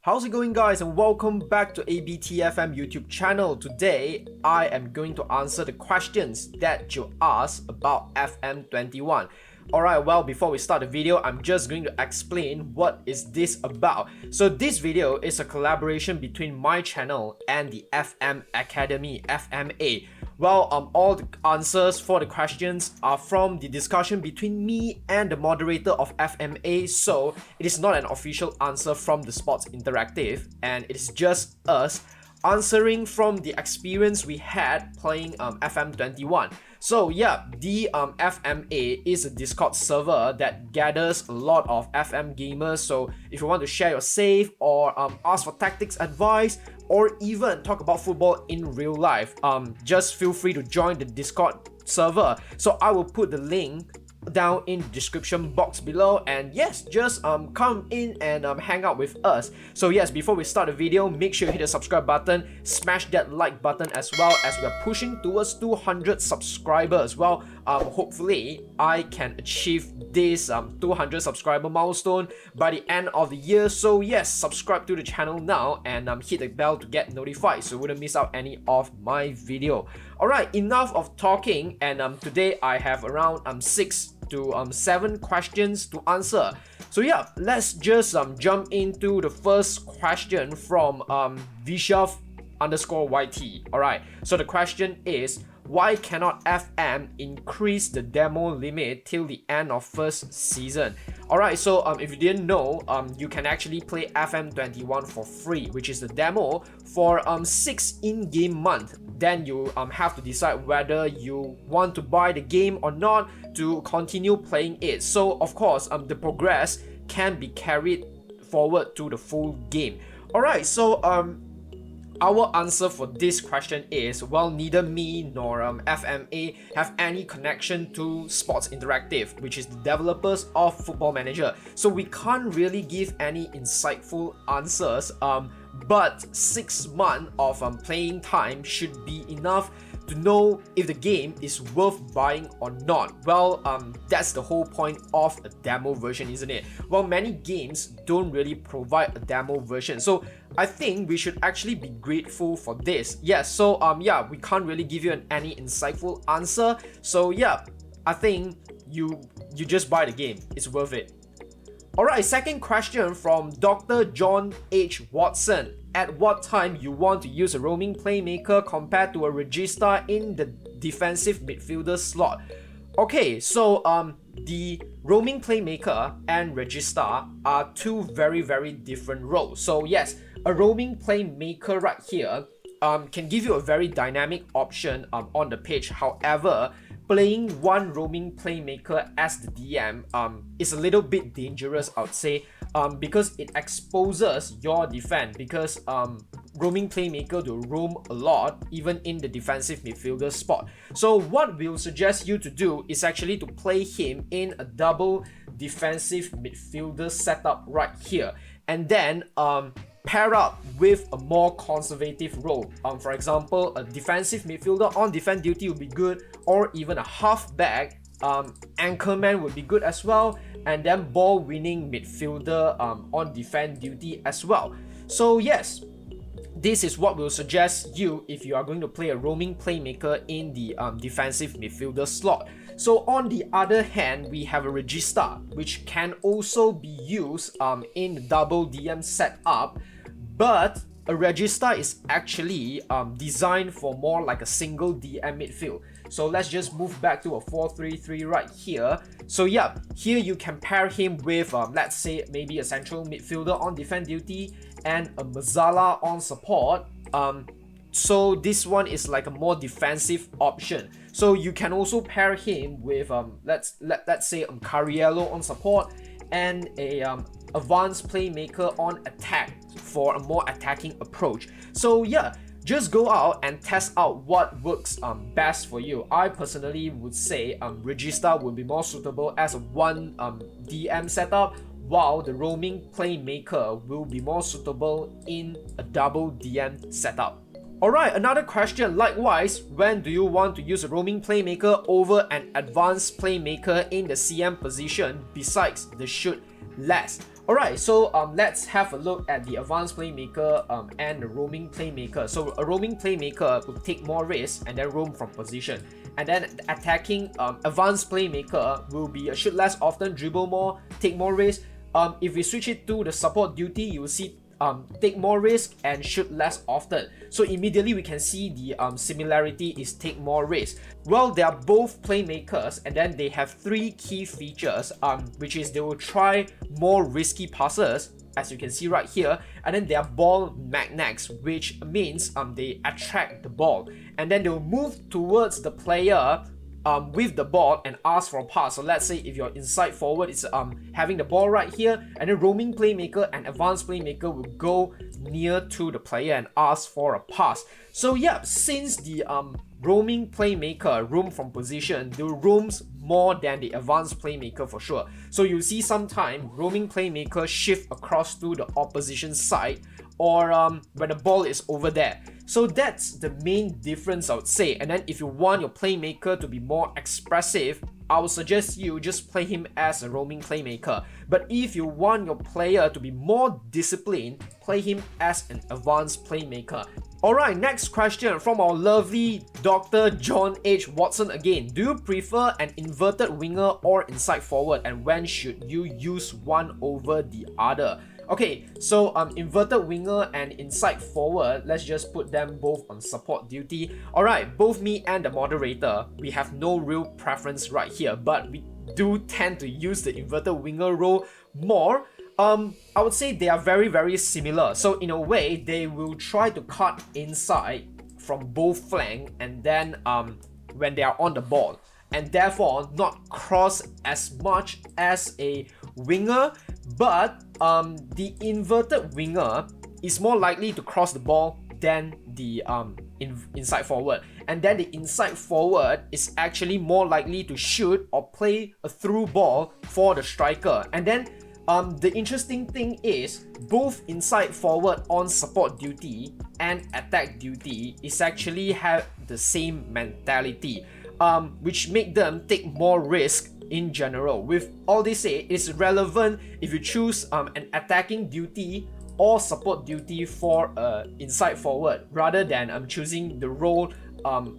How's it going, guys, and welcome back to ABTFM YouTube channel. Today I am going to answer the questions that you asked about FM21. Alright, well, before we start the video, I'm just going to explain what is this about. So this video is a collaboration between my channel and the FM Academy, FMA. Well, all the answers for the questions are from the discussion between me and the moderator of FMA, so it is not an official answer from the Sports Interactive, and it is just us answering from the experience we had playing FM21. So yeah, the FMA is a Discord server that gathers a lot of FM gamers. So if you want to share your save or ask for tactics advice or even talk about football in real life, just feel free to join the Discord server. So I will put the link down in the description box below, and yes, just come in and hang out with us. So yes, before we start the video, make sure you hit the subscribe button, smash that like button, as well as we are pushing towards 200 subscribers. Well, hopefully I can achieve this 200 subscriber milestone by the end of the year. So yes, subscribe to the channel now and hit the bell to get notified so you wouldn't miss out any of my video. Alright, enough of talking, and today I have around 6 to 7 questions to answer. So yeah, let's just jump into the first question from Vishav_YT. Alright, so the question is, why cannot FM increase the demo limit till the end of first season? Alright, so if you didn't know, you can actually play FM21 for free, which is the demo for 6 in-game months. Then you have to decide whether you want to buy the game or not to continue playing it. So of course, the progress can be carried forward to the full game. Alright, so our answer for this question is, well, neither me nor FMA have any connection to Sports Interactive, which is the developers of Football Manager. So we can't really give any insightful answers, but 6 months of playing time should be enough to know if the game is worth buying or not. Well, that's the whole point of a demo version, isn't it? Well, many games don't really provide a demo version, so I think we should actually be grateful for this. Yeah, so yeah, we can't really give you any insightful answer. So yeah, I think you just buy the game. It's worth it. Alright, second question from Dr. John H. Watson. At what time you want to use a roaming playmaker compared to a regista in the defensive midfielder slot? Okay, so the roaming playmaker and regista are two very different roles. So yes, a roaming playmaker right here can give you a very dynamic option on the pitch. However, playing one roaming playmaker as the DM is a little bit dangerous, I would say, because it exposes your defense, because roaming playmaker will roam a lot even in the defensive midfielder spot. So what we'll suggest you to do is actually to play him in a double defensive midfielder setup right here, and then pair up with a more conservative role. For example, a defensive midfielder on defense duty would be good, or even a halfback anchorman would be good as well, and then ball winning midfielder on defense duty as well. So yes, this is what we'll suggest you if you are going to play a roaming playmaker in the defensive midfielder slot. So on the other hand, we have a regista, which can also be used in the double DM setup, but a regista is actually designed for more like a single DM midfield. So let's just move back to a 4-3-3 right here. So yeah, here you can pair him with let's say maybe a central midfielder on defense duty and a Mazzala on support. So this one is like a more defensive option. So you can also pair him with let's say Cariello on support and a advanced playmaker on attack for a more attacking approach. So yeah, just go out and test out what works best for you. I personally would say regista would be more suitable as a one DM setup, while the roaming playmaker will be more suitable in a double DM setup. Alright, another question. Likewise, when do you want to use a roaming playmaker over an advanced playmaker in the CM position besides the shoot less? Alright, so let's have a look at the advanced playmaker and the roaming playmaker. So a roaming playmaker will take more risk and then roam from position. And then the attacking advanced playmaker will be shoot less often, dribble more, take more risk. If we switch it to the support duty, you will see take more risk and shoot less often. So immediately we can see the similarity is take more risk. Well, they are both playmakers, and then they have three key features, which is they will try more risky passes, as you can see right here, and then they are ball magnets, which means they attract the ball, and then they will move towards the player with the ball and ask for a pass. So let's say if your inside forward is having the ball right here, and then roaming playmaker and advanced playmaker will go near to the player and ask for a pass. So yeah, since the roaming playmaker roam from position, they roams more than the advanced playmaker for sure. So you see sometime roaming playmaker shift across to the opposition side, or when the ball is over there. So that's the main difference, I would say. And then if you want your playmaker to be more expressive, I would suggest you just play him as a roaming playmaker. But if you want your player to be more disciplined, play him as an advanced playmaker. Alright, next question from our lovely Dr. John H. Watson again. Do you prefer an inverted winger or inside forward, and when should you use one over the other? Okay, so inverted winger and inside forward, let's just put them both on support duty. Alright, both me and the moderator, we have no real preference right here, but we do tend to use the inverted winger role more. I would say they are very similar. So in a way, they will try to cut inside from both flanks, and then when they are on the ball, and therefore not cross as much as a winger. But the inverted winger is more likely to cross the ball than the inside forward, and then the inside forward is actually more likely to shoot or play a through ball for the striker. And then the interesting thing is both inside forward on support duty and attack duty is actually have the same mentality, which make them take more risk in general. With all this said, it's relevant if you choose an attacking duty or support duty for inside forward, rather than choosing the role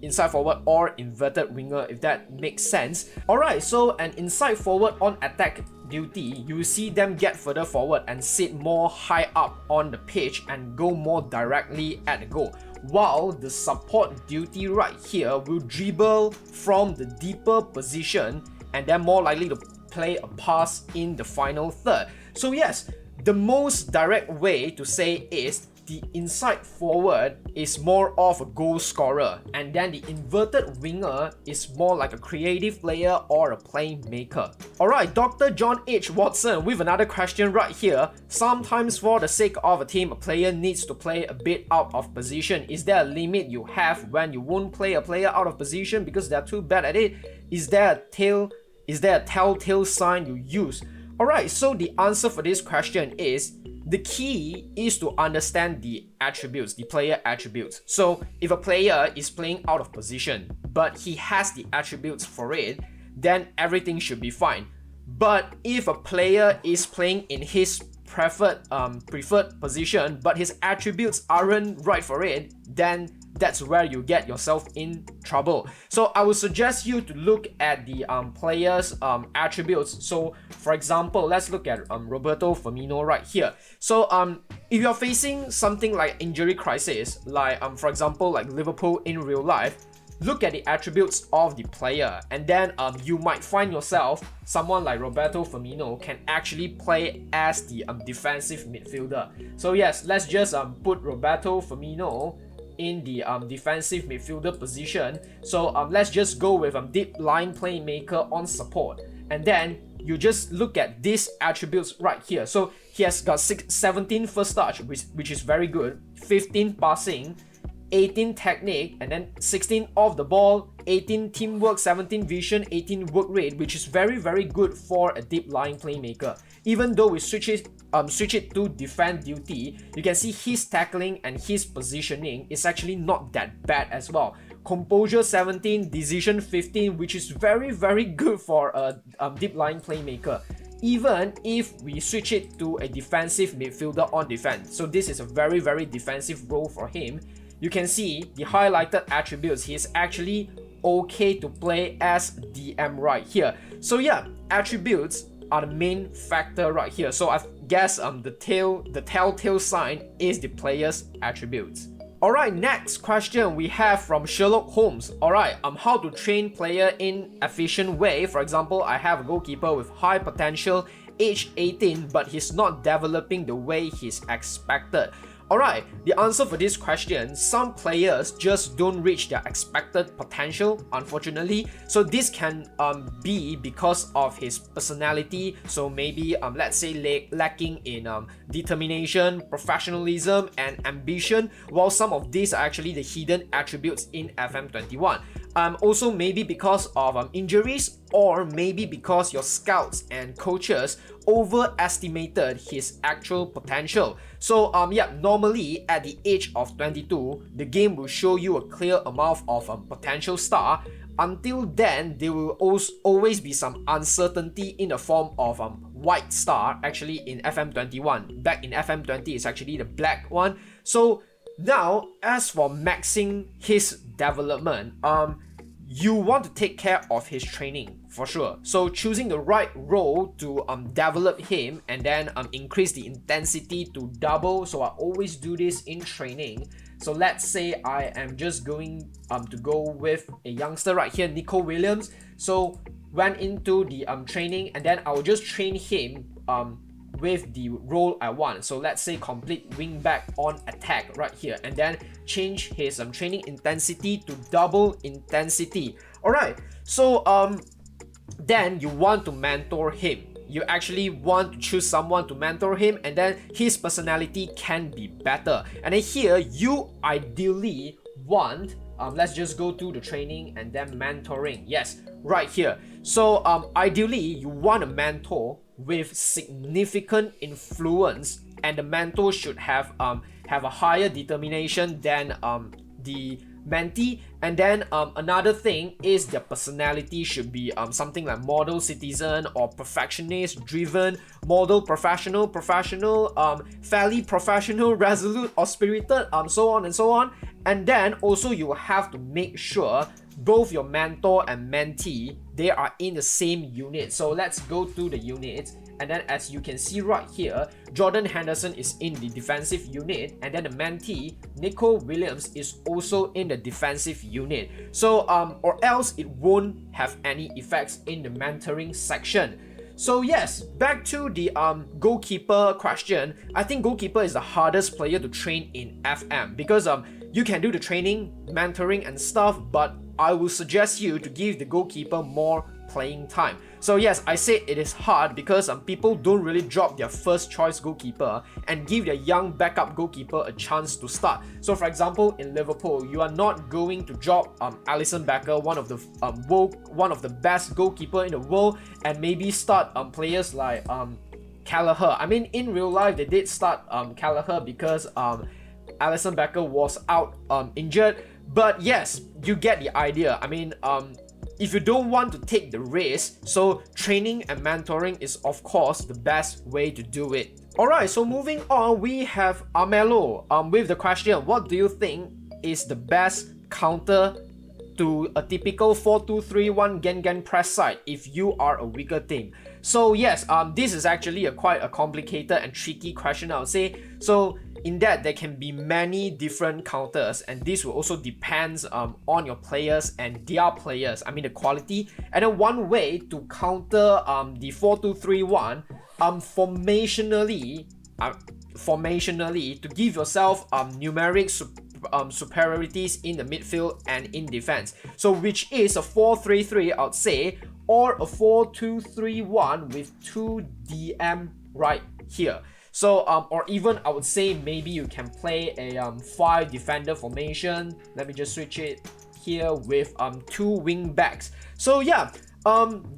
inside forward or inverted winger, if that makes sense. Alright, so an inside forward on attack duty, you see them get further forward and sit more high up on the pitch and go more directly at the goal, while the support duty right here will dribble from the deeper position and then more likely to play a pass in the final third. So yes, the most direct way to say is the inside forward is more of a goal scorer, and then the inverted winger is more like a creative player or a playmaker. Alright, Dr. John H. Watson with another question right here. Sometimes for the sake of a team, a player needs to play a bit out of position. Is there a limit you have when you won't play a player out of position because they're too bad at it? Is there a telltale sign you use? Alright, so the answer for this question is the key is to understand the attributes, the player attributes. So if a player is playing out of position, but he has the attributes for it, then everything should be fine. But if a player is playing in his preferred position, but his attributes aren't right for it, then that's where you get yourself in trouble. So I would suggest you to look at the player's attributes. So for example, let's look at Roberto Firmino right here. So if you're facing something like injury crisis, like for example like Liverpool in real life, look at the attributes of the player, and then you might find yourself someone like Roberto Firmino can actually play as the defensive midfielder. So yes, let's just put Roberto Firmino in the defensive midfielder position. So let's just go with deep line playmaker on support, and then you just look at these attributes right here. So he has got 17 first touch, which is very good, 15 passing, 18 technique, and then 16 off the ball, 18 teamwork, 17 vision, 18 work rate, which is very good for a deep line playmaker. Even though we switch it to defend duty, you can see his tackling and his positioning is actually not that bad as well. Composure 17, decision 15, which is very good for a deep line playmaker. even if we switch it to a defensive midfielder on defense. So this is a very, very defensive role for him. You can see the highlighted attributes. He's actually okay to play as DM right here. So yeah, attributes are the main factor right here. So I guess the telltale sign is the player's attributes. Alright, next question we have from Sherlock Holmes. Alright, how to train player in efficient way. For example, I have a goalkeeper with high potential, age 18, but he's not developing the way he's expected. Alright, the answer for this question, some players just don't reach their expected potential, unfortunately. So this can be because of his personality. So maybe let's say lacking in determination, professionalism, and ambition, while some of these are actually the hidden attributes in FM21. Also maybe because of injuries, or maybe because your scouts and coaches overestimated his actual potential. So yeah, normally at the age of 22, the game will show you a clear amount of potential star. Until then, there will always be some uncertainty in the form of white star, actually in FM21. Back in FM20 is actually the black one. So now, as for maxing his development, you want to take care of his training for sure. So choosing the right role to develop him, and then increase the intensity to double. So I always do this in training. So let's say I am just going to go with a youngster right here, Nico Williams. So went into the training, and then I will just train him with the role I want. So let's say complete wing back on attack right here, and then change his training intensity to double intensity. Alright, so then you want to mentor him. You actually want to choose someone to mentor him, and then his personality can be better. And then here you ideally want let's just go to the training and then mentoring. Yes, right here. So ideally you want a mentor with significant influence, and the mentor should have a higher determination than the mentee. And then another thing is their personality should be something like model citizen or perfectionist driven, model professional, fairly professional, resolute or spirited, so on and so on. And then also you have to make sure both your mentor and mentee, they are in the same unit. So let's go to the units, and then as you can see right here, Jordan Henderson is in the defensive unit, and then the mentee Nico Williams is also in the defensive unit. So or else it won't have any effects in the mentoring section. So yes, back to the goalkeeper question. I think goalkeeper is the hardest player to train in FM, because you can do the training, mentoring and stuff, but I will suggest you to give the goalkeeper more playing time. So yes, I said it is hard because people don't really drop their first choice goalkeeper and give their young backup goalkeeper a chance to start. So for example, in Liverpool, you are not going to drop Alisson Becker, one of the best goalkeeper in the world, and maybe start players like Callagher. I mean, in real life they did start Callagher because Alisson Becker was out injured. But yes, you get the idea. I mean, if you don't want to take the risk, so training and mentoring is of course the best way to do it. Alright, so moving on, we have Amelo with the question, what do you think is the best counter to a typical 4-2-3-1 Gen press side if you are a weaker team? So yes, this is actually quite a complicated and tricky question, I would say. So in that, there can be many different counters, and this will also depends on your players and their players, I mean the quality. And then one way to counter the 4-2-3-1 formationally to give yourself numeric superiorities in the midfield and in defense. So which is a 4-3-3, I would say, or a 4-2-3-1 with 2 DM right here. So or even I would say maybe you can play a 5 defender formation. Let me just switch it here with 2 wing backs. So yeah,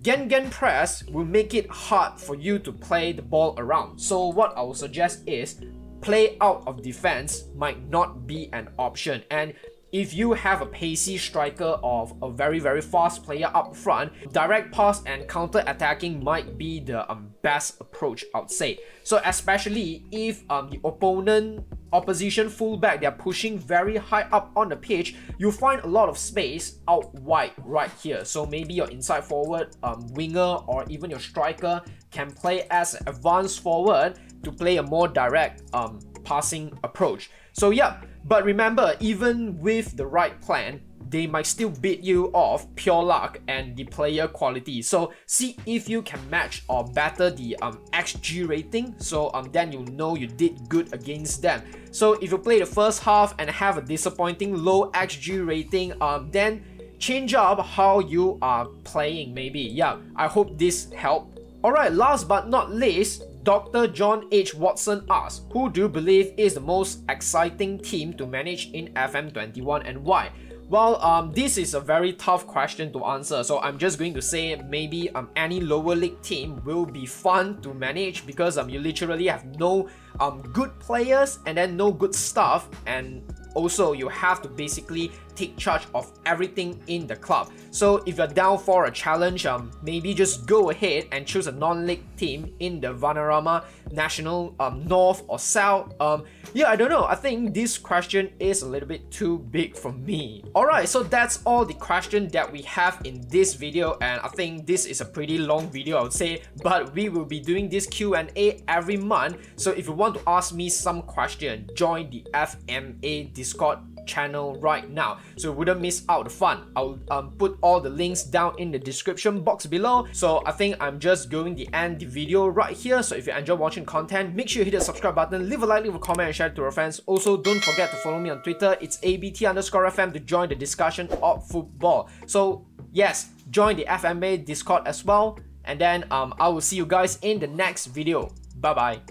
Gen press will make it hard for you to play the ball around. So what I would suggest is play out of defense might not be an option. And if you have a pacey striker of a very fast player up front, direct pass and counter attacking might be the best approach, I would say. So especially if the opposition fullback, they're pushing very high up on the pitch, you find a lot of space out wide right here. So maybe your inside forward, winger, or even your striker can play as an advanced forward to play a more direct passing approach. So yeah, but remember, even with the right plan, they might still beat you off pure luck and the player quality. So see if you can match or better the XG rating, so then you know you did good against them. So if you play the first half and have a disappointing low XG rating, then change up how you are playing maybe. Yeah, I hope this helped. Alright, last but not least, Dr. John H. Watson asks, who do you believe is the most exciting team to manage in FM21 and why? Well, this is a very tough question to answer, so I'm just going to say maybe any lower league team will be fun to manage because you literally have no good players and then no good stuff, and also you have to basically take charge of everything in the club. So if you're down for a challenge, maybe just go ahead and choose a non-league team in the Vanarama National North or South. Yeah, I don't know. I think this question is a little bit too big for me. Alright, so that's all the question that we have in this video, and I think this is a pretty long video, I would say, but we will be doing this Q&A every month. So if you want to ask me some question, join the FMA Discord channel right now so you wouldn't miss out the fun. I'll put all the links down in the description box below. So I think I'm just going to end the video right here. So if you enjoy watching content, make sure you hit the subscribe button, leave a like, leave a comment, and share it to your friends. Also, don't forget to follow me on Twitter. It's ABT_FM to join the discussion of football. So yes, join the FMA Discord as well, and then I will see you guys in the next video. Bye bye.